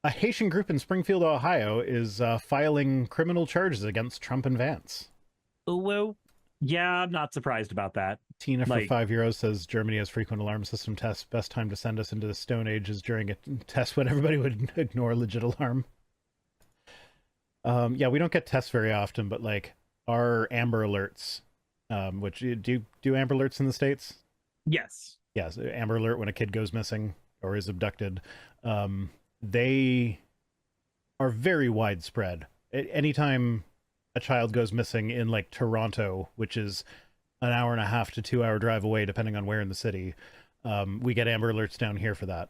A Haitian group in Springfield, Ohio is filing criminal charges against Trump and Vance. Well, yeah, I'm not surprised about that. Tina for €5 says Germany has frequent alarm system tests. Best time to send us into the Stone Age is during a test when everybody would ignore legit alarm. Yeah, we don't get tests very often, but like our Amber Alerts, which do Amber Alerts in the States? Yes. Yes, Amber Alert when a kid goes missing or is abducted. They are very widespread. Anytime a child goes missing in like Toronto, which is an 1.5 to 2 hour drive away, depending on where in the city, we get Amber Alerts down here for that.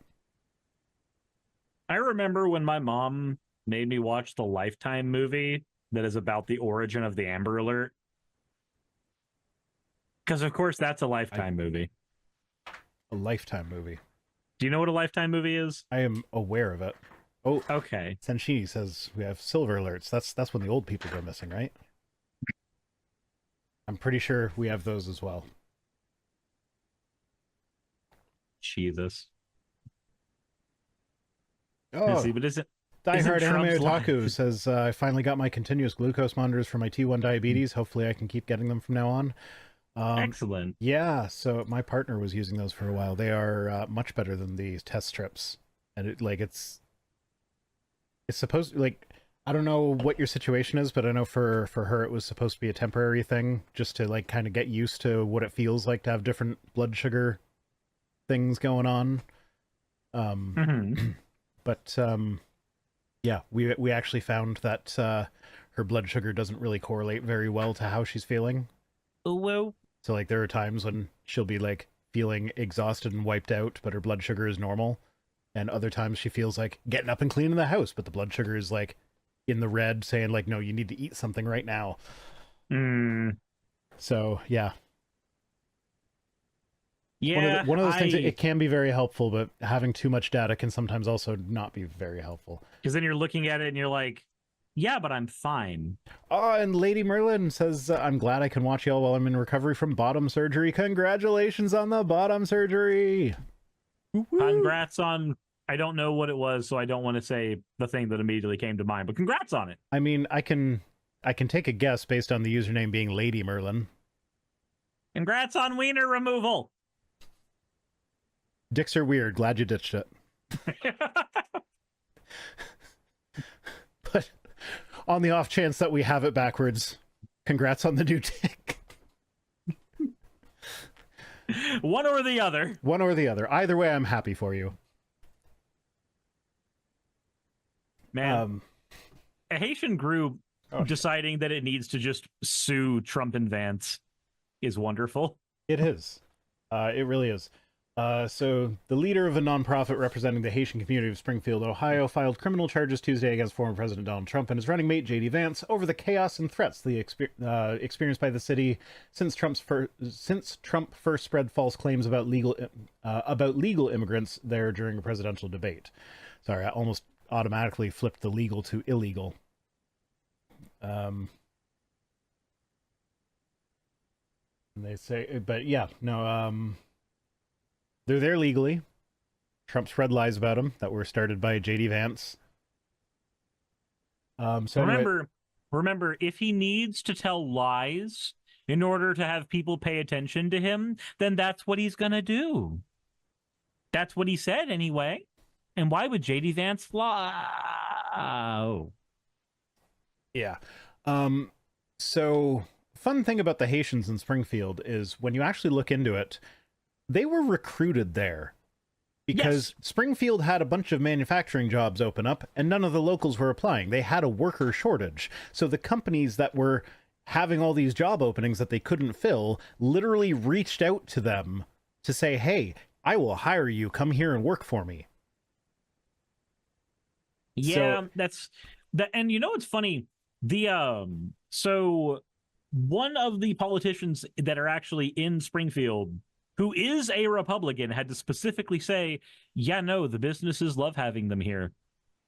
I remember when my mom made me watch the Lifetime movie that is about the origin of the Amber Alert. Because, of course, that's a Lifetime movie. A Lifetime movie. Do you know what a Lifetime movie is? I am aware of it. Oh, okay. Senshini says we have Silver Alerts. That's when the old people go missing, right? I'm pretty sure we have those as well. Jesus. Oh, see, but isn't Diehard Anime Otaku says, I finally got my continuous glucose monitors for my T1 diabetes. Hopefully I can keep getting them from now on. Excellent. Yeah, so my partner was using those for a while. They are much better than the test strips. And it's supposed to, like, I don't know what your situation is, but I know for her it was supposed to be a temporary thing, just to like kind of get used to what it feels like to have different blood sugar things going on. But yeah, we actually found that her blood sugar doesn't really correlate very well to how she's feeling. Oh, well. So like there are times when she'll be like feeling exhausted and wiped out, but her blood sugar is normal. And other times she feels like getting up and cleaning the house, but the blood sugar is like in the red, saying like, no, you need to eat something right now. So yeah. Yeah, one of those things, it can be very helpful, but having too much data can sometimes also not be very helpful. Because then you're looking at it and you're like, yeah, but I'm fine. Oh, and Lady Merlin says, I'm glad I can watch y'all while I'm in recovery from bottom surgery. Congratulations on the bottom surgery. Woo-hoo. Congrats on, I don't know what it was, so I don't want to say the thing that immediately came to mind, but congrats on it. I mean, I can take a guess based on the username being Lady Merlin. Congrats on wiener removal. Dicks are weird. Glad you ditched it. But on the off chance that we have it backwards, congrats on the new dick. One or the other. One or the other. Either way, I'm happy for you. Man, a Haitian group deciding that it needs to just sue Trump and Vance is wonderful. It is. It really is. So the leader of a nonprofit representing the Haitian community of Springfield, Ohio, filed criminal charges Tuesday against former President Donald Trump and his running mate, J.D. Vance, over the chaos and threats experienced by the city since Trump first spread false claims about legal immigrants there during a presidential debate. Sorry, I almost automatically flipped the legal to illegal. They say, but yeah, no, they're there legally. Trump spread lies about him that were started by J.D. Vance. So remember, if he needs to tell lies in order to have people pay attention to him, then that's what he's going to do. That's what he said anyway. And why would J.D. Vance lie? Oh. Yeah. So, fun thing about the Haitians in Springfield is when you actually look into it, they were recruited there because Springfield had a bunch of manufacturing jobs open up and none of the locals were applying. They had a worker shortage. So the companies that were having all these job openings that they couldn't fill literally reached out to them to say, hey, I will hire you. Come here and work for me. Yeah, so, that's that. And you know, what's funny. So one of the politicians that are actually in Springfield, who is a Republican, had to specifically say, yeah, no, the businesses love having them here.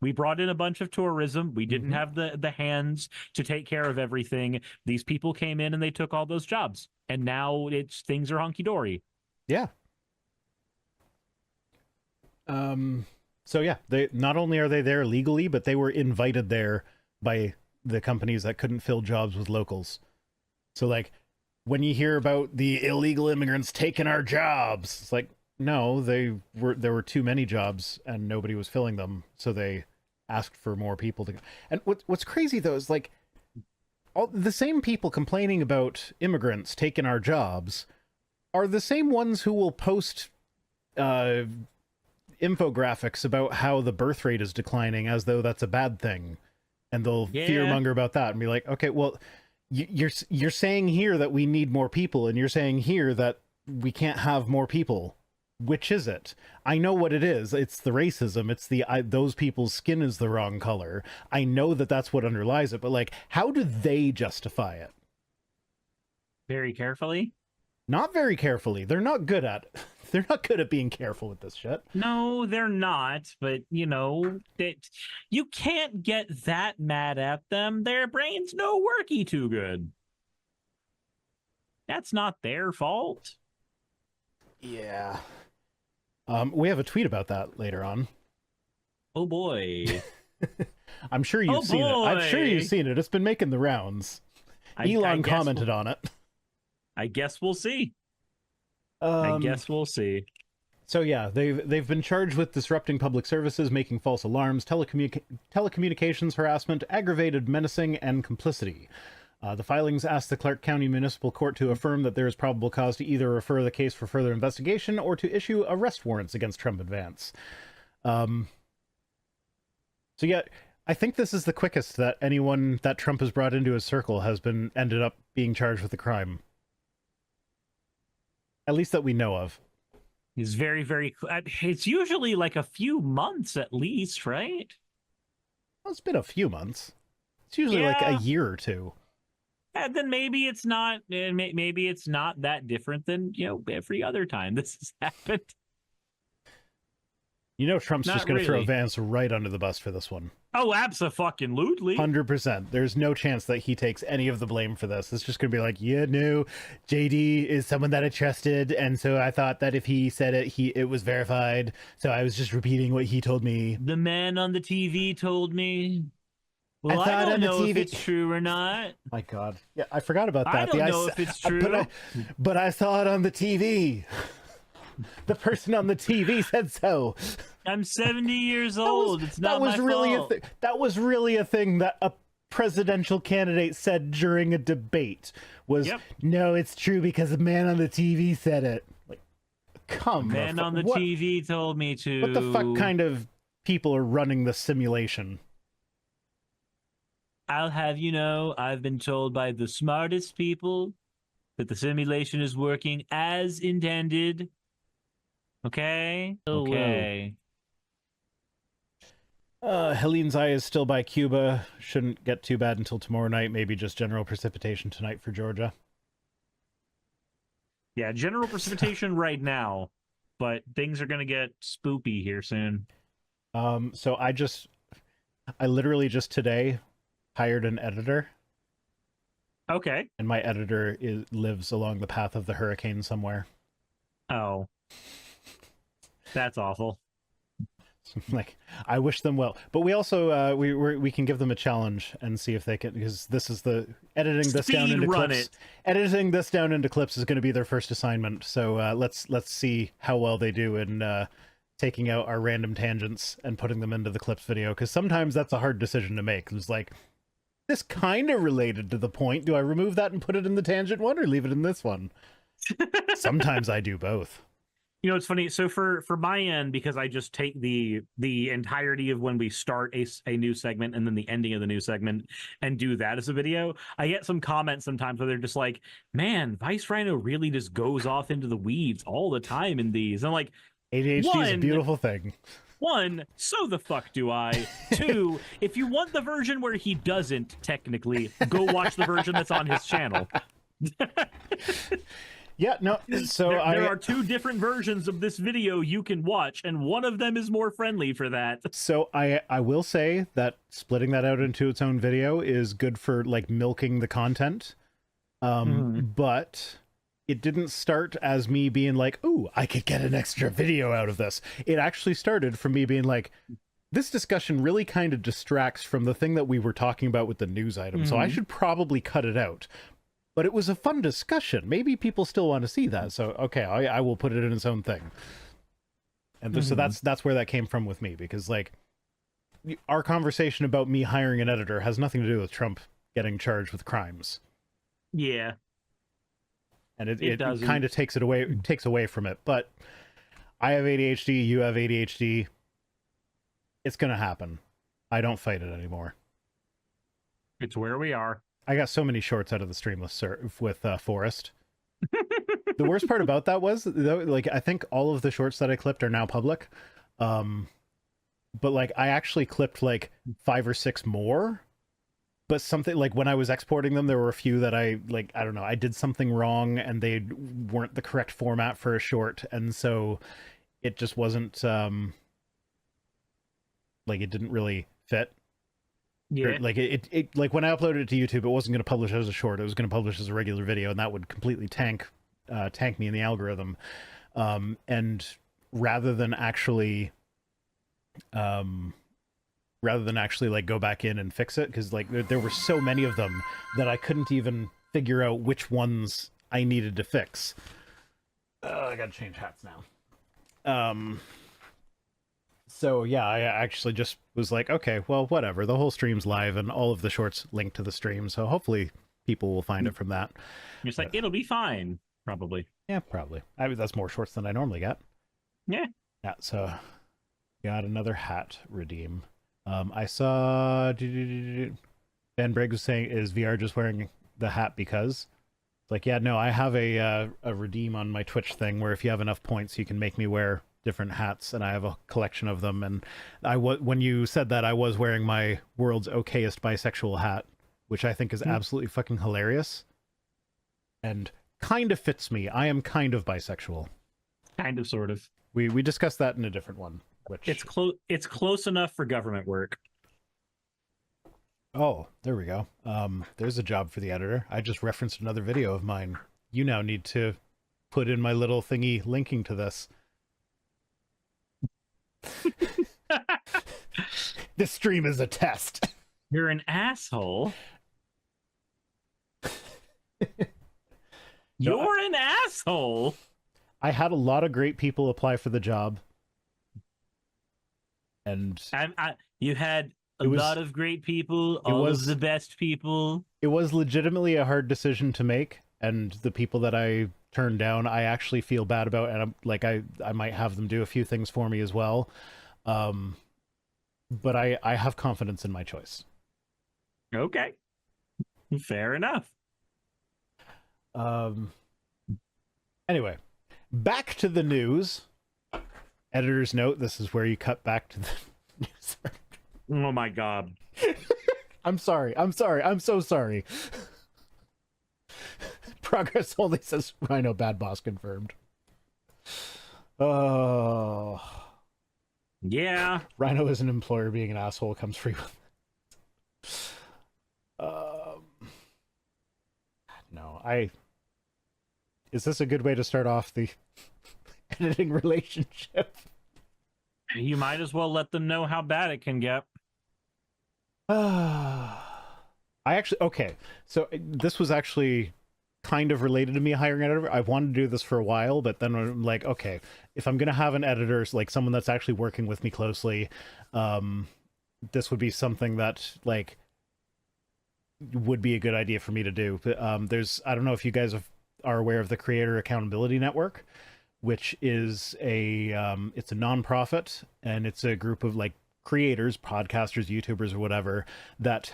We brought in a bunch of tourism. We didn't have the hands to take care of everything. These people came in and they took all those jobs. And now things are hunky-dory. Yeah. So yeah, they not only are they there legally, but they were invited there by the companies that couldn't fill jobs with locals. So like when you hear about the illegal immigrants taking our jobs, it's like, no, there were too many jobs and nobody was filling them, so they asked for more people to. And what's crazy though is like all the same people complaining about immigrants taking our jobs are the same ones who will post infographics about how the birth rate is declining as though that's a bad thing, and they'll fearmonger about that and be like, okay, well, you're saying here that we need more people, and you're saying here that we can't have more people. Which is it? I know what it is. It's the racism. It's the those people's skin is the wrong color. I know that that's what underlies it, but like, how do they justify it? Very carefully. Not very carefully. They're not good at it. They're not good at being careful with this shit. No, they're not. But you know, you can't get that mad at them. Their brains no worky too good. That's not their fault. Yeah. We have a tweet about that later on. Oh boy. I'm sure you've seen it. I'm sure you've seen it. It's been making the rounds. Elon commented on it. I guess we'll see. I guess we'll see. So yeah, they've been charged with disrupting public services, making false alarms, telecommunications harassment, aggravated menacing, and complicity. The filings asked the Clark County Municipal Court to affirm that there is probable cause to either refer the case for further investigation or to issue arrest warrants against Trump and Vance. So yeah, I think this is the quickest that anyone that Trump has brought into his circle has ended up being charged with a crime. At least that we know of. He's very, very... It's usually like a few months at least, right? Well, it's been a few months. It's usually like a year or two. And then maybe it's not that different than, you know, every other time this has happened. You know, Trump's Not just going to really. throw Vance right under the bus for this one. Oh, abso-fucking-lutely. 100%. There's no chance that he takes any of the blame for this. It's just going to be like, yeah, no, JD is someone that I trusted, and so I thought that if he said it, it was verified. So I was just repeating what he told me. The man on the TV told me. Well, I don't know if it's true or not. My God. Yeah, I forgot about that. I don't know if it's true. But I saw it on the TV. The person on the TV said so. I'm 70 years old. It's not my fault. That was really a thing that a presidential candidate said during a debate. No, it's true because the man on the TV said it. Like, come on. The man on the TV told me to. What the fuck kind of people are running the simulation? I'll have you know, I've been told by the smartest people that the simulation is working as intended. Okay? Okay. Helene's eye is still by Cuba. Shouldn't get too bad until tomorrow night. Maybe just general precipitation tonight for Georgia. Yeah, general precipitation right now, but things are going to get spoopy here soon. So I literally just today hired an editor. Okay. And my editor lives along the path of the hurricane somewhere. Oh. That's awful. Like, I wish them well, but we also we can give them a challenge and see if they can, because this is the editing this down into clips. Editing this down into clips is going to be their first assignment. So let's see how well they do in taking out our random tangents and putting them into the clips video, because sometimes that's a hard decision to make. It's like, this kind of related to the point. Do I remove that and put it in the tangent one, or leave it in this one? Sometimes I do both. You know, it's funny. So for my end, because I just take the entirety of when we start a new segment and then the ending of the new segment and do that as a video, I get some comments sometimes where they're just like, man, Vice Rhino really just goes off into the weeds all the time in these. I'm like, ADHD is a beautiful thing. One, so the fuck do I. Two, if you want the version where he doesn't technically, go watch the version that's on his channel. Yeah, no, so there are two different versions of this video you can watch, and one of them is more friendly for that. So I will say that splitting that out into its own video is good for, like, milking the content. But it didn't start as me being like, ooh, I could get an extra video out of this. It actually started from me being like, this discussion really kind of distracts from the thing that we were talking about with the news item, so I should probably cut it out. But it was a fun discussion. Maybe people still want to see that, so okay, I will put it in its own thing. And so that's where that came from with me, because like our conversation about me hiring an editor has nothing to do with Trump getting charged with crimes. Yeah. And it kind of takes away from it. But I have ADHD, you have ADHD. It's going to happen. I don't fight it anymore. It's where we are. I got so many shorts out of the stream with Forrest. The worst part about that was, like, I think all of the shorts that I clipped are now public. But, like, I actually clipped, like, 5 or 6 more. But something, like, when I was exporting them, there were a few that I don't know, I did something wrong, and they weren't the correct format for a short. And so it just wasn't... like it didn't really fit. Yeah. Or, like it like when I uploaded it to YouTube, it wasn't going to publish as a short. It was going to publish as a regular video, and that would completely tank me in the algorithm. And rather than actually like go back in and fix it, because like there were so many of them that I couldn't even figure out which ones I needed to fix. I gotta change hats now. So yeah, I actually just was like, okay, well, whatever. The whole stream's live, and all of the shorts link to the stream, so hopefully people will find it from that. It's like, it'll be fine, probably. Yeah, probably. I mean, that's more shorts than I normally get. Yeah. Yeah, so got another hat redeem. I saw Ben Briggs was saying, is VR just wearing the hat because? Like, yeah, no, I have a redeem on my Twitch thing where if you have enough points, you can make me wear different hats, and I have a collection of them. And when you said that, I was wearing my world's okayest bisexual hat, which I think is absolutely fucking hilarious and kind of fits me. I am kind of bisexual. Kind of, sort of. We discussed that in a different one, which it's close enough for government work. Oh, there we go. There's a job for the editor. I just referenced another video of mine. You now need to put in my little thingy linking to this. This stream is a test. You're an asshole. You're an asshole. I had a lot of great people apply for the job. And you had a lot of great people, all of the best people. It was legitimately a hard decision to make, and the people that I turned down, I actually feel bad about, and I might have them do a few things for me as well. But I have confidence in my choice. Okay. Fair enough. Anyway, back to the news. Editor's note, this is where you cut back to the news. Oh my god. I'm sorry. I'm so sorry. Progress only says Rhino bad boss confirmed. Oh. Yeah. Rhino is an employer, being an asshole comes free with no, is this a good way to start off the editing relationship? You might as well let them know how bad it can get. Okay, so this was actually kind of related to me hiring an editor. I've wanted to do this for a while, but then I'm like, okay, if I'm gonna have an editor, like someone that's actually working with me closely, this would be something that like would be a good idea for me to do. But I don't know if you guys are aware of the Creator Accountability Network, which is it's a nonprofit, and it's a group of like creators, podcasters, YouTubers, or whatever, that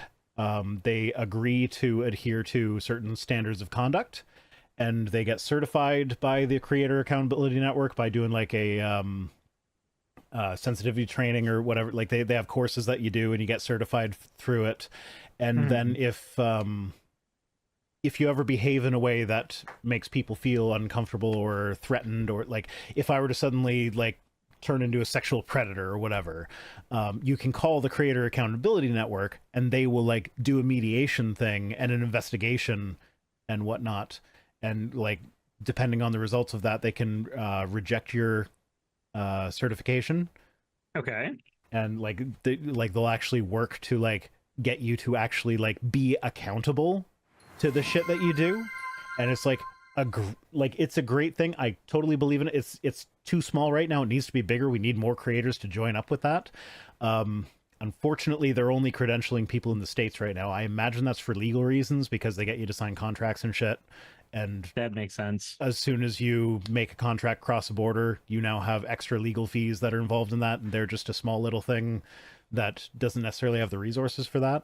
they agree to adhere to certain standards of conduct, and they get certified by the Creator Accountability Network by doing like a sensitivity training or whatever. Like they have courses that you do, and you get certified through it. And then if you ever behave in a way that makes people feel uncomfortable or threatened, or like if I were to suddenly like turn into a sexual predator or whatever, you can call the Creator Accountability Network, and they will like do a mediation thing and an investigation and whatnot, and like depending on the results of that, they can reject your certification. Okay. And like they'll actually work to like get you to actually like be accountable to the shit that you do. And it's like it's a great thing. I totally believe in it. It's too small right now. It needs to be bigger. We need more creators to join up with that. Unfortunately, they're only credentialing people in the States right now. I imagine that's for legal reasons, because they get you to sign contracts and shit. And that makes sense. As soon as you make a contract cross the border, you now have extra legal fees that are involved in that, and they're just a small little thing that doesn't necessarily have the resources for that.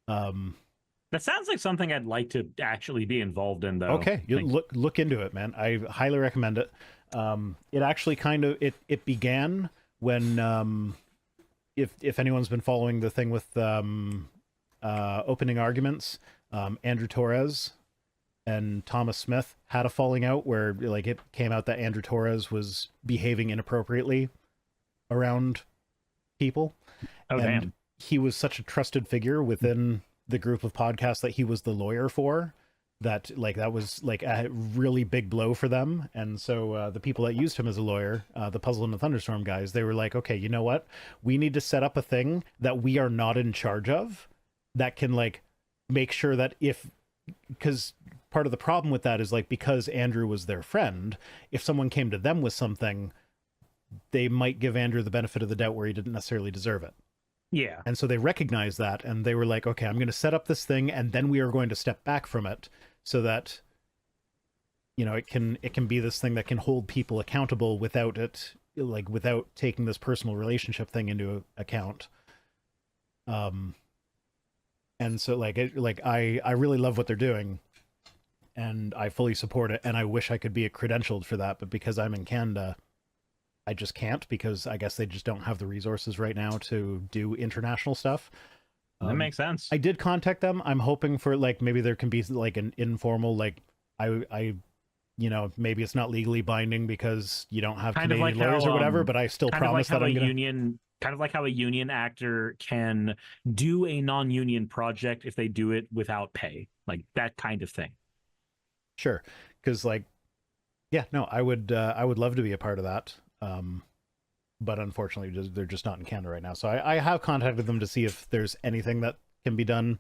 That sounds like something I'd like to actually be involved in, though. Okay, you look into it, man. I highly recommend it. It actually kind of it began when if anyone's been following the thing with opening arguments, Andrew Torres and Thomas Smith had a falling out where like it came out that Andrew Torres was behaving inappropriately around people. Oh, and damn. He was such a trusted figure within the group of podcasts that he was the lawyer for, that like that was like a really big blow for them. And so the people that used him as a lawyer, the Puzzle and the Thunderstorm guys, they were like, okay, you know what? We need to set up a thing that we are not in charge of, that can like make sure that because part of the problem with that is like, because Andrew was their friend, if someone came to them with something, they might give Andrew the benefit of the doubt where he didn't necessarily deserve it. Yeah. And so they recognized that, and they were like, okay, I'm going to set up this thing, and then we are going to step back from it so that, you know, it can be this thing that can hold people accountable without taking this personal relationship thing into account. And so I really love what they're doing, and I fully support it, and I wish I could be credentialed for that, but because I'm in Canada, I just can't, because I guess they just don't have the resources right now to do international stuff. That makes sense. I did contact them. I'm hoping for like maybe there can be like an informal I maybe it's not legally binding because you don't have Canadian lawyers or whatever, but I still promise that I'm gonna kind of like how a union actor can do a non-union project if they do it without pay, like that kind of thing. Sure, because like, yeah, no, I would love to be a part of that. But unfortunately, they're just not in Canada right now. So I have contacted them to see if there's anything that can be done.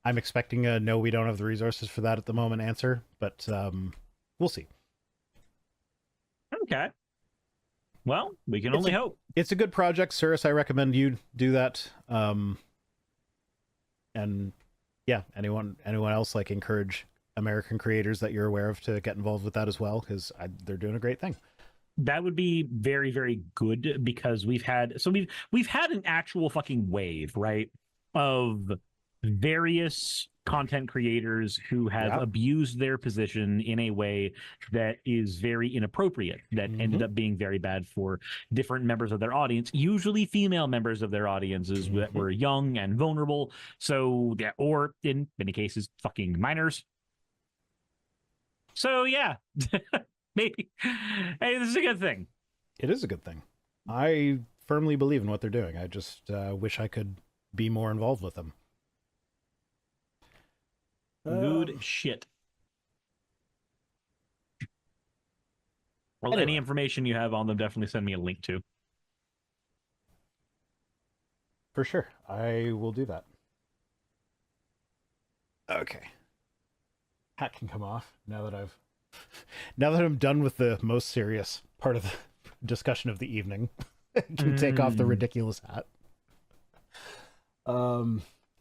I'm expecting a no, we don't have the resources for that at the moment answer, but we'll see. Okay. Well, we can only hope. It's a good project, Suris. I recommend you do that. And yeah, anyone else, like, encourage American creators that you're aware of to get involved with that as well, because they're doing a great thing. That would be very, very good, because we've had an actual fucking wave, right, of various content creators who have abused their position in a way that is very inappropriate, that ended up being very bad for different members of their audience, usually female members of their audiences that were young and vulnerable. So yeah, or in many cases, fucking minors. So yeah. Maybe. Hey, this is a good thing. It is a good thing. I firmly believe in what they're doing. I just wish I could be more involved with them. Good shit. Well, any information you have on them, definitely send me a link to. For sure. I will do that. Okay. Hat can come off now that I'm done with the most serious part of the discussion of the evening. I can take off the ridiculous hat.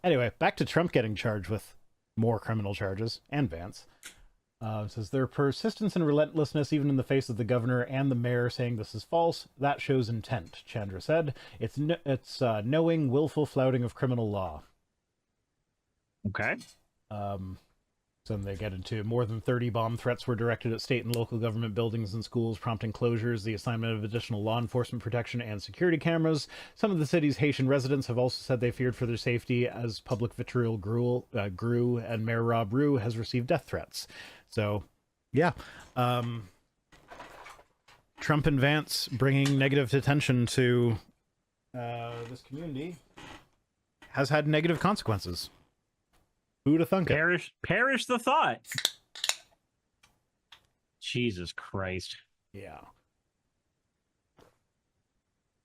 Anyway, back to Trump getting charged with more criminal charges, and Vance. It says their persistence and relentlessness, even in the face of the governor and the mayor saying this is false, that shows intent, Chandra said. It's knowing willful flouting of criminal law. Okay. So then they get into more than 30 bomb threats were directed at state and local government buildings and schools, prompting closures, the assignment of additional law enforcement protection and security cameras. Some of the city's Haitian residents have also said they feared for their safety as public vitriol grew, and Mayor Rob Rue has received death threats. So, yeah. Trump and Vance bringing negative attention to this community has had negative consequences. Who'd have thunk it? Perish the thought. Jesus Christ. Yeah.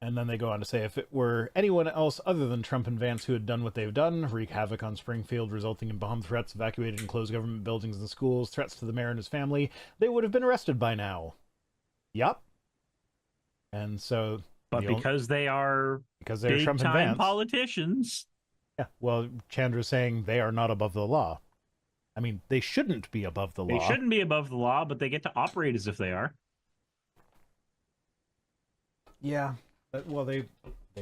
And then they go on to say, if it were anyone else other than Trump and Vance who had done what they've done, wreak havoc on Springfield, resulting in bomb threats, evacuated and closed government buildings and schools, threats to the mayor and his family, they would have been arrested by now. Yup. And so... But because they are Trump and Vance politicians... Yeah, well, Chandra's saying they are not above the law. I mean, they shouldn't be above the law. They shouldn't be above the law, but they get to operate as if they are. Yeah. Well, they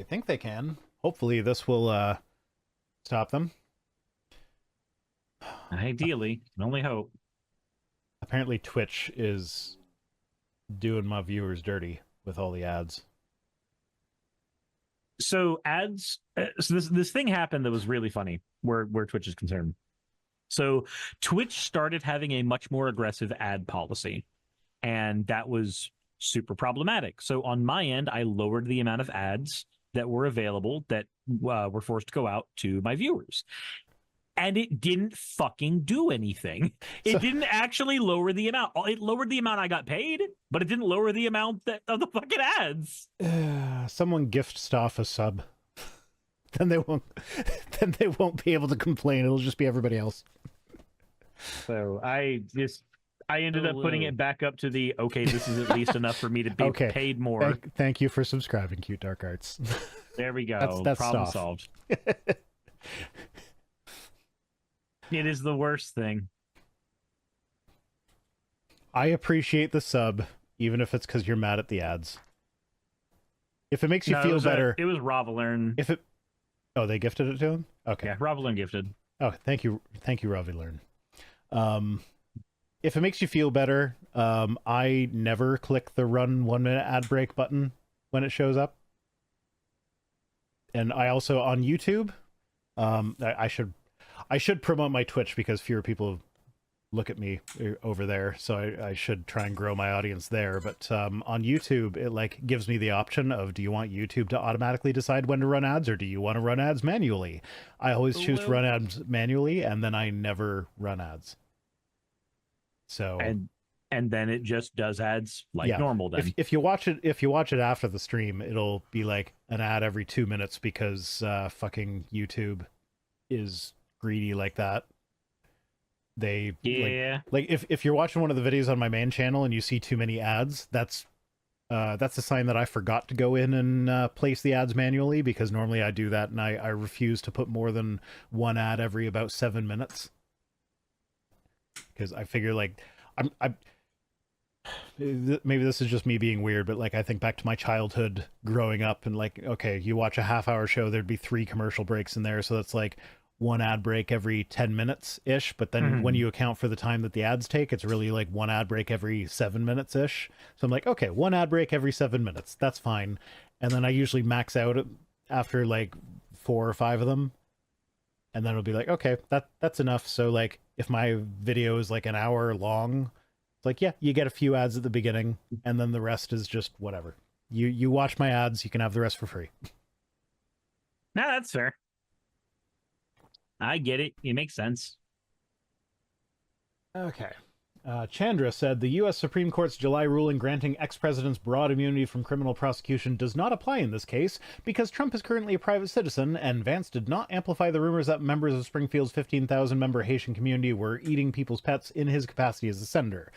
think they can. Hopefully this will stop them. Ideally, can only hope. Apparently Twitch is doing my viewers dirty with all the ads. So ads, so this thing happened that was really funny where Twitch is concerned. So Twitch started having a much more aggressive ad policy, and that was super problematic. So on my end, I lowered the amount of ads that were available that were forced to go out to my viewers. And it didn't fucking do anything. It didn't actually lower the amount. It lowered the amount I got paid, but it didn't lower the amount of the fucking ads. Someone gift Staff a sub. Then they won't be able to complain. It'll just be everybody else. So I ended up putting it back up to the, okay, this is at least enough for me to be paid more. Thank you for subscribing, Cute Dark Arts. There we go. That's Problem Staff. solved. It is the worst thing. I appreciate the sub, even if it's because you're mad at the ads. If it makes you feel better... It was Ravalern. Oh, they gifted it to him? Okay. Yeah, Ravalern gifted. Oh, thank you, Ravalern. If it makes you feel better, I never click the run 1 minute ad break button when it shows up. And I also, on YouTube, I should promote my Twitch because fewer people look at me over there, so I should try and grow my audience there. But on YouTube, it gives me the option of, do you want YouTube to automatically decide when to run ads, or do you want to run ads manually? I always choose to run ads manually, and then I never run ads. So and then it just does ads normal. Then if you watch it after the stream, it'll be like an ad every 2 minutes because fucking YouTube is greedy like that. They if you're watching one of the videos on my main channel and you see too many ads, that's a sign that I forgot to go in and place the ads manually, because normally I do that, and I refuse to put more than one ad every about 7 minutes, because I figure maybe this is just me being weird, but I think back to my childhood growing up, and okay, you watch a half-hour show, there'd be 3 commercial breaks in there, so that's one ad break every 10 minutes ish, but then when you account for the time that the ads take, it's really one ad break every 7 minutes ish. So I'm like, okay, 1 ad break every 7 minutes, that's fine. And then I usually max out after 4 or 5 of them, and then it'll be okay, that's enough. So if my video is an hour long, it's yeah, you get a few ads at the beginning, and then the rest is just whatever. You watch my ads, you can have the rest for free. No, that's fair. I get it. It makes sense. Okay. Chandra said the U.S. Supreme Court's July ruling granting ex-presidents broad immunity from criminal prosecution does not apply in this case because Trump is currently a private citizen, and Vance did not amplify the rumors that members of Springfield's 15,000-member Haitian community were eating people's pets in his capacity as a senator.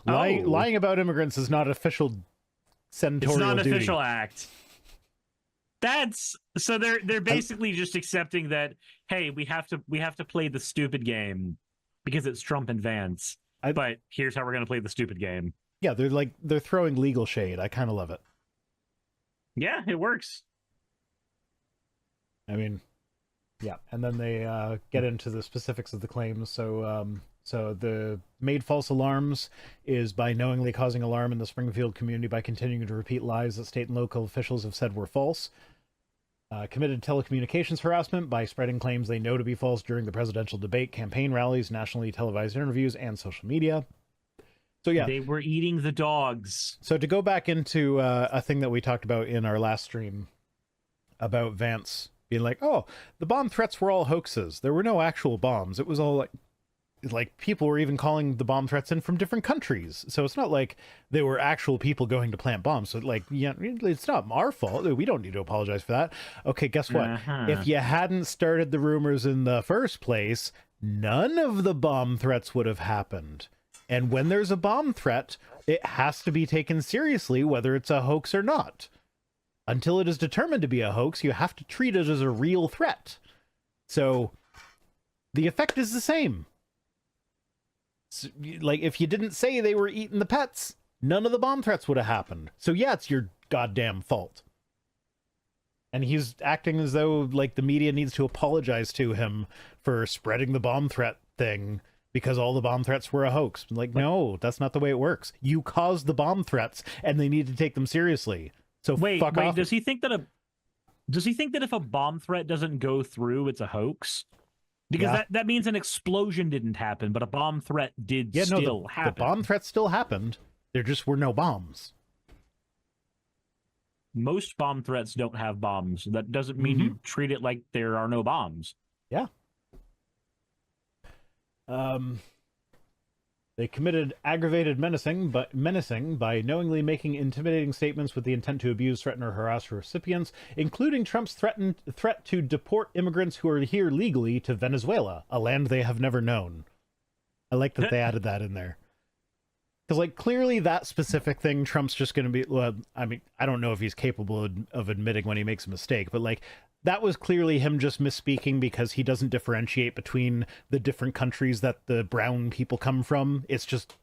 Lying about immigrants is not official senatorial duty. It's not an official act. That's so they're basically just accepting that, hey, we have to play the stupid game because it's Trump and Vance. But here's how we're going to play the stupid game. Yeah, they're throwing legal shade. I kind of love it. Yeah, it works. I mean, yeah, and then they get into the specifics of the claims. So the made false alarms is by knowingly causing alarm in the Springfield community by continuing to repeat lies that state and local officials have said were false. Committed telecommunications harassment by spreading claims they know to be false during the presidential debate, campaign rallies, nationally televised interviews, and social media. So yeah, they were eating the dogs. So to go back into a thing that we talked about in our last stream about Vance being oh, the bomb threats were all hoaxes. There were no actual bombs. It was all like people were even calling the bomb threats in from different countries. So it's not like they were actual people going to plant bombs. So like, yeah, it's not our fault. We don't need to apologize for that. Okay, guess what? If you hadn't started the rumors in the first place, none of the bomb threats would have happened. And when there's a bomb threat, it has to be taken seriously, whether it's a hoax or not. Until it is determined to be a hoax, you have to treat it as a real threat. So the effect is the same. So, like, if you didn't say they were eating the pets, none of the bomb threats would have happened. So yeah, it's your goddamn fault. And he's acting as though, like, the media needs to apologize to him for spreading the bomb threat thing because all the bomb threats were a hoax. Like, no, that's not the way it works. You caused the bomb threats, and they need to take them seriously. So fuck off. Does he think that if a bomb threat doesn't go through, it's a hoax? Because that means an explosion didn't happen, but a bomb threat did still happen. The bomb threat still happened. There just were no bombs. Most bomb threats don't have bombs. That doesn't mean you treat it like there are no bombs. Yeah. They committed aggravated menacing by knowingly making intimidating statements with the intent to abuse, threaten, or harass recipients, including Trump's threat to deport immigrants who are here legally to Venezuela, a land they have never known. I like that they added that in there. Because, like, clearly that specific thing, Trump's just going to be... Well, I mean, I don't know if he's capable of admitting when he makes a mistake, but, like, that was clearly him just misspeaking because he doesn't differentiate between the different countries that the brown people come from. It's just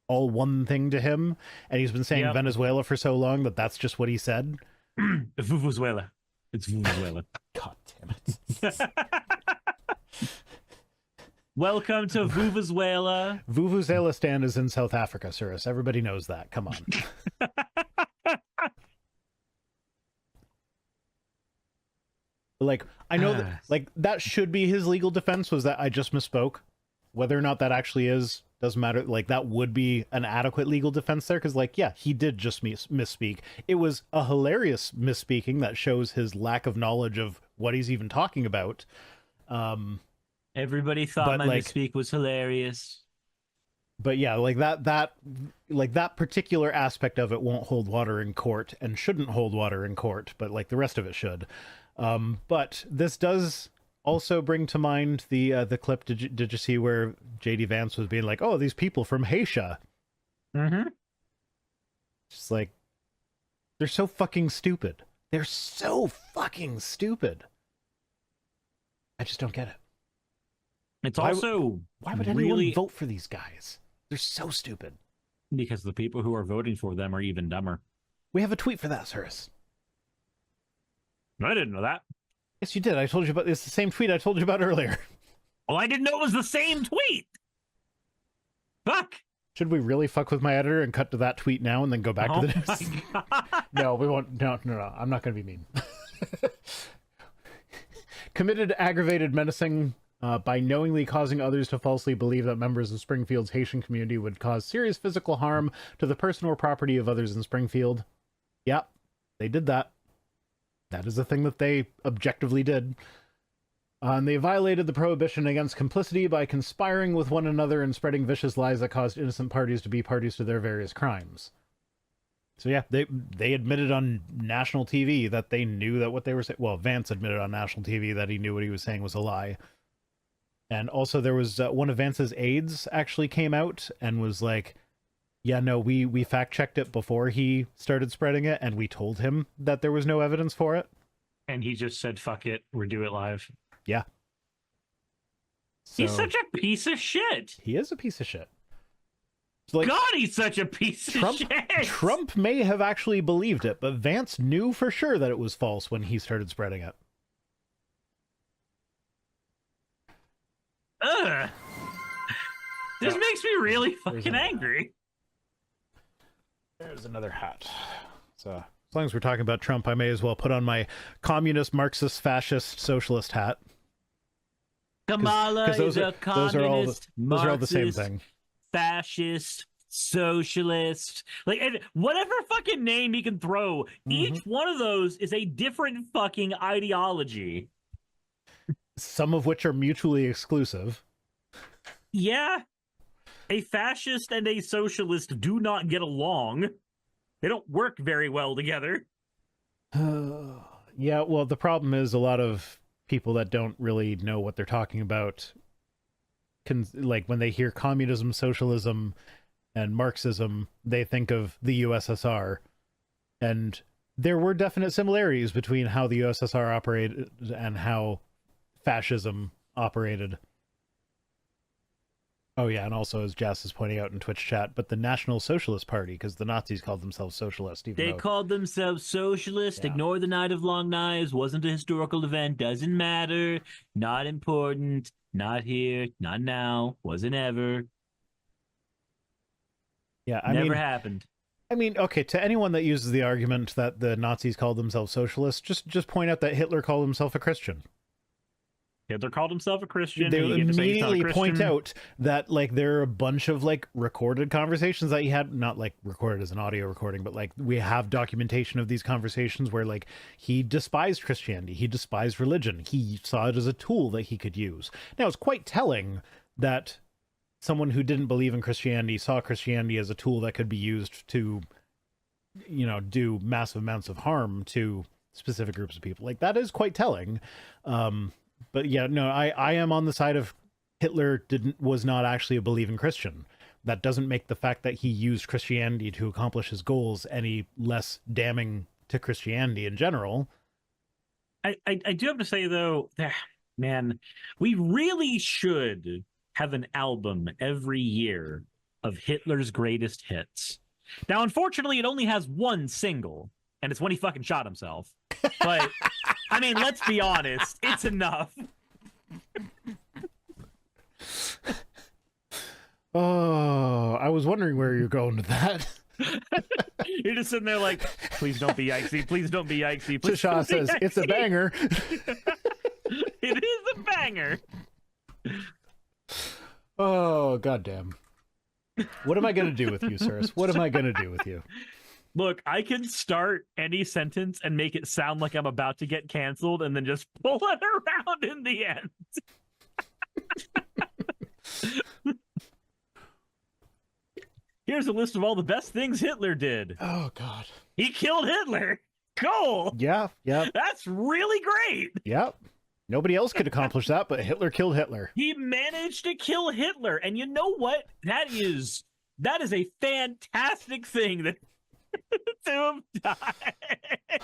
all one thing to him. And he's been saying Venezuela for so long that that's just what he said. Venezuela. It's Venezuela. God damn it. Welcome to Vuvuzela. Vuvuzela stand is in South Africa, Suris. Everybody knows that. Come on. Like, I know that, like, that should be his legal defense, was that I just misspoke. Whether or not that actually is, doesn't matter. Like, that would be an adequate legal defense there, because, like, yeah, he did just misspeak. It was a hilarious misspeaking that shows his lack of knowledge of what he's even talking about. Everybody thought my misspeak was hilarious. But yeah, like that particular aspect of it won't hold water in court and shouldn't hold water in court, but like the rest of it should. But this does also bring to mind the clip. Did you see where JD Vance was being like, "Oh, these people from Haitian." Mm-hmm. Just like, they're so fucking stupid. They're so fucking stupid. I just don't get it. It's why would anyone vote for these guys? They're so stupid. Because the people who are voting for them are even dumber. We have a tweet for that, Suris. I didn't know that. Yes, you did. I told you about it's the same tweet I told you about earlier. Well, I didn't know it was the same tweet. Fuck. Should we really fuck with my editor and cut to that tweet now and then go back to the news? No, we won't. No. I'm not going to be mean. Committed aggravated menacing by knowingly causing others to falsely believe that members of Springfield's Haitian community would cause serious physical harm to the person or property of others in Springfield. Yep, they did that. That is a thing that they objectively did. And they violated the prohibition against complicity by conspiring with one another and spreading vicious lies that caused innocent parties to be parties to their various crimes. So yeah, they admitted on national TV that they knew that what they were saying... Well, Vance admitted on national TV that he knew what he was saying was a lie. And also there was one of Vance's aides actually came out and was like, yeah, no, we fact-checked it before he started spreading it, and we told him that there was no evidence for it. And he just said, fuck it, we'll do it live. Yeah. So, he's such a piece of shit. He is a piece of shit. Like, God, he's such a piece of shit. Trump may have actually believed it, but Vance knew for sure that it was false when he started spreading it. Ugh. This makes me really fucking angry. There's another hat. So as long as we're talking about Trump, I may as well put on my communist, Marxist, fascist, socialist hat. Kamala is a communist, those are all the same thing. Fascist, socialist, like whatever fucking name he can throw. Each one of those is a different fucking ideology. Some of which are mutually exclusive. Yeah, a fascist and a socialist do not get along. They don't work very well together. Yeah, well, the problem is a lot of people that don't really know what they're talking about can, like, when they hear communism, socialism, and Marxism, they think of the USSR. And there were definite similarities between how the USSR operated and how fascism operated. Oh yeah, and also as Jas is pointing out in Twitch chat, but the National Socialist Party, because the Nazis called themselves socialist, even They though called themselves socialist. Yeah. Ignore the Night of Long Knives. Wasn't a historical event. Doesn't matter. Not important. Not here. Not now. Wasn't ever. yeah, Never happened. I mean, okay, to anyone that uses the argument that the Nazis called themselves socialists, just point out that Hitler called himself a Christian. Hitler called himself a Christian. They and you get to say he's not a immediately point Christian. out that, like, there are a bunch of, like, recorded conversations that he had, not like recorded as an audio recording, but like we have documentation of these conversations where, like, he despised Christianity, he despised religion, he saw it as a tool that he could use. Now, it's quite telling that someone who didn't believe in Christianity saw Christianity as a tool that could be used to, you know, do massive amounts of harm to specific groups of people. Like, that is quite telling. But yeah, no, I am on the side of Hitler was not actually a believing Christian. That doesn't make the fact that he used Christianity to accomplish his goals any less damning to Christianity in general. I do have to say, though, man, we really should have an album every year of Hitler's greatest hits. Now, unfortunately, it only has one single, and it's when he fucking shot himself. But, I mean, let's be honest, it's enough. Oh, I was wondering where you're going with that. You're just sitting there like, please don't be yikesy, please don't be yikesy. Tasha says, yikesy. it's a banger. It is a banger. Oh, goddamn. What am I going to do with you, Suris? What am I going to do with you? Look, I can start any sentence and make it sound like I'm about to get canceled and then just pull it around in the end. Here's a list of all the best things Hitler did. Oh, God. He killed Hitler. Cool. Yeah. That's really great. Yep. Nobody else could accomplish that, but Hitler killed Hitler. He managed to kill Hitler. And you know what? That is a fantastic thing that to have died.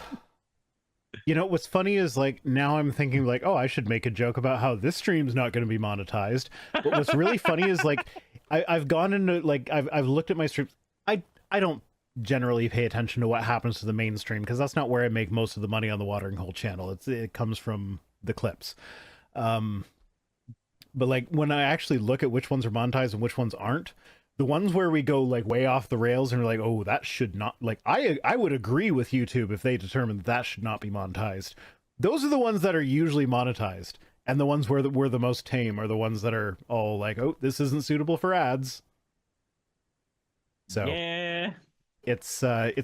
You know, what's funny is, like, now I'm thinking, like, oh, I should make a joke about how this stream's not going to be monetized. But what's really funny is, like, I've gone into, like, I've looked at my streams. I don't generally pay attention to what happens to the mainstream, because that's not where I make most of the money on the Watering Hole channel. It comes from the clips. But, like, when I actually look at which ones are monetized and which ones aren't, the ones where we go, like, way off the rails and we're like, oh, that should not, like, I would agree with YouTube if they determined that should not be monetized. Those are the ones that are usually monetized. And the ones where we're the most tame are the ones that are all like, oh, this isn't suitable for ads. So yeah, it's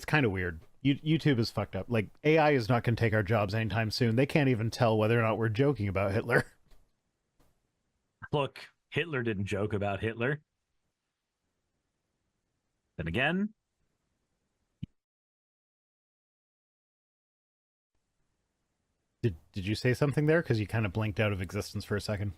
kind of weird. YouTube is fucked up. Like, AI is not going to take our jobs anytime soon. They can't even tell whether or not we're joking about Hitler. Look, Hitler didn't joke about Hitler. Then again, Did you say something there? Because you kind of blinked out of existence for a second.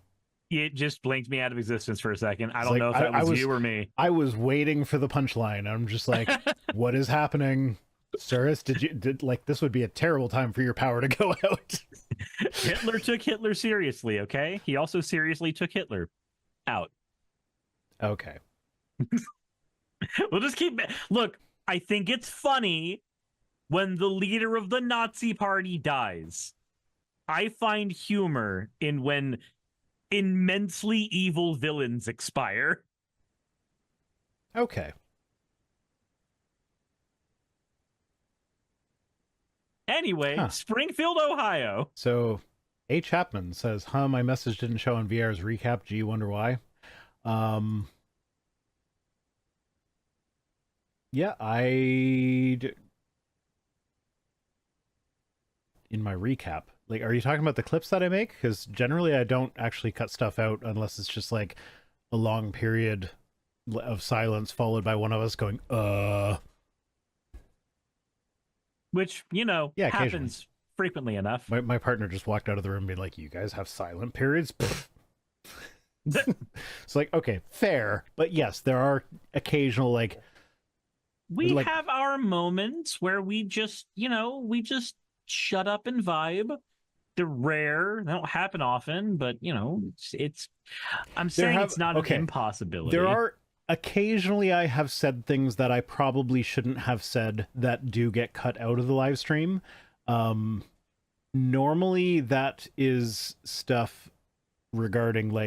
it just blinked me out of existence for a second. I It's don't like, know if that was you or me. I was waiting for the punchline. I'm just like, what is happening? Suris, did like, this would be a terrible time for your power to go out. Hitler took Hitler seriously, okay? He also seriously took Hitler out. Okay. We'll just keep... Look, I think it's funny when the leader of the Nazi party dies. I find humor in when immensely evil villains expire. Okay. Anyway, Springfield, Ohio. So, A. Chapman says, huh, my message didn't show on VR's recap. Gee, wonder why. Yeah, in my recap. Like, are you talking about the clips that I make? Because generally I don't actually cut stuff out unless it's just like, a long period of silence followed by one of us going, Which, you know, Yeah, happens frequently enough. My partner just walked out of the room being like, you guys have silent periods? It's like, okay, fair. But yes, there are occasional, like... We have our moments where we just, you know, we just shut up and vibe. They're rare. They don't happen often, but, you know, it's I'm saying it's not an impossibility. There are... Occasionally I have said things that I probably shouldn't have said that do get cut out of the live stream. Normally that is stuff regarding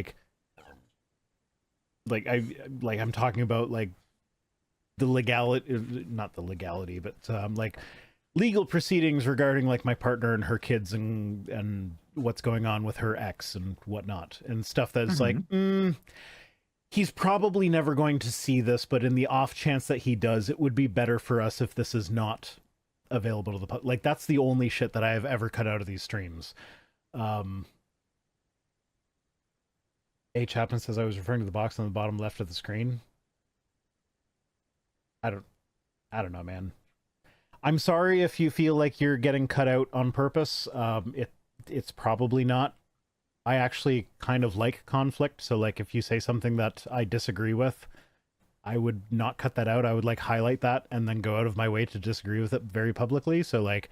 I'm talking about like the legality, not the legality, but like legal proceedings regarding like my partner and her kids and what's going on with her ex and whatnot, and stuff that's like, he's probably never going to see this, but in the off chance that he does, it would be better for us if this is not available to the public. Like, that's the only shit that I have ever cut out of these streams. H. Chapman says I was referring to the box on the bottom left of the screen. I don't know, man. I'm sorry if you feel like you're getting cut out on purpose. It's probably not. I actually kind of like conflict, so like if you say something that I disagree with, I would not cut that out. I would like highlight that and then go out of my way to disagree with it very publicly. So like,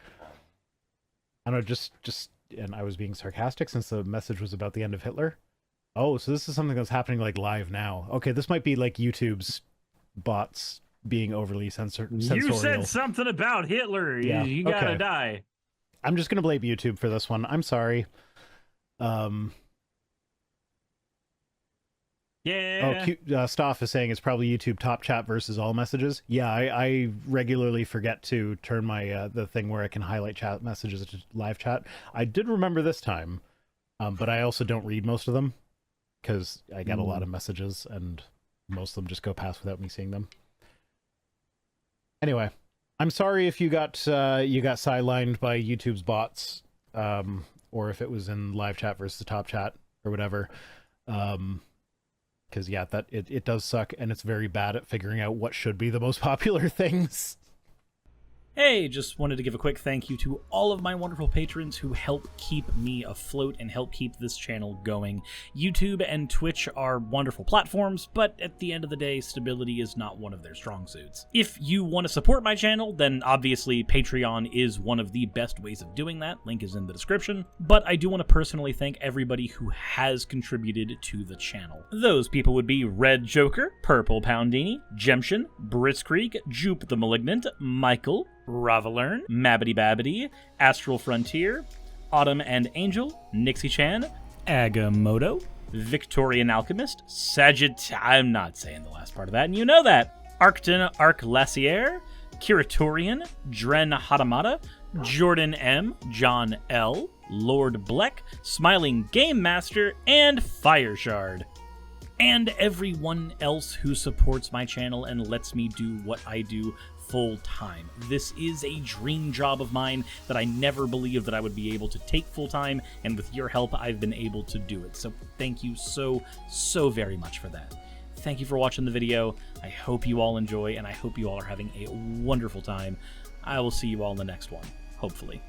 I don't know, just and I was being sarcastic since the message was about the end of Hitler. Oh, so this is something that's happening like live now. Okay, this might be like YouTube's bots being overly sensorial. You said something about Hitler. Yeah, you gotta die. I'm just gonna blame YouTube for this one. I'm sorry. Stoff is saying it's probably YouTube top chat versus all messages. Yeah, I regularly forget to turn my the thing where I can highlight chat messages to live chat. I did remember this time, but I also don't read most of them because I get a lot of messages and most of them just go past without me seeing them. Anyway, I'm sorry if you got sidelined by YouTube's bots. Or if it was in live chat versus top chat or whatever. Because yeah, it does suck, and it's very bad at figuring out what should be the most popular things. Hey, just wanted to give a quick thank you to all of my wonderful patrons who help keep me afloat and help keep this channel going. YouTube and Twitch are wonderful platforms, but at the end of the day, stability is not one of their strong suits. If you want to support my channel, then obviously Patreon is one of the best ways of doing that. Link is in the description. But I do want to personally thank everybody who has contributed to the channel. Those people would be Red Joker, Purple Poundini, Jemshin, Britzkrieg, Jupe the Malignant, Michael, Ravalern, Mabbity Babbity, Astral Frontier, Autumn and Angel, Nixie Chan, Agamotto, Victorian Alchemist, I'm not saying the last part of that, and you know that, Arcton Arclacier, Kiratorian, Dren Hadamata, Jordan M, John L, Lord Bleck, Smiling Game Master, and Fireshard. And everyone else who supports my channel and lets me do what I do full-time. This is a dream job of mine that I never believed that I would be able to take full-time, and with your help, I've been able to do it. So thank you so very much for that. Thank you for watching the video. I hope you all enjoy, and I hope you all are having a wonderful time. I will see you all in the next one, hopefully.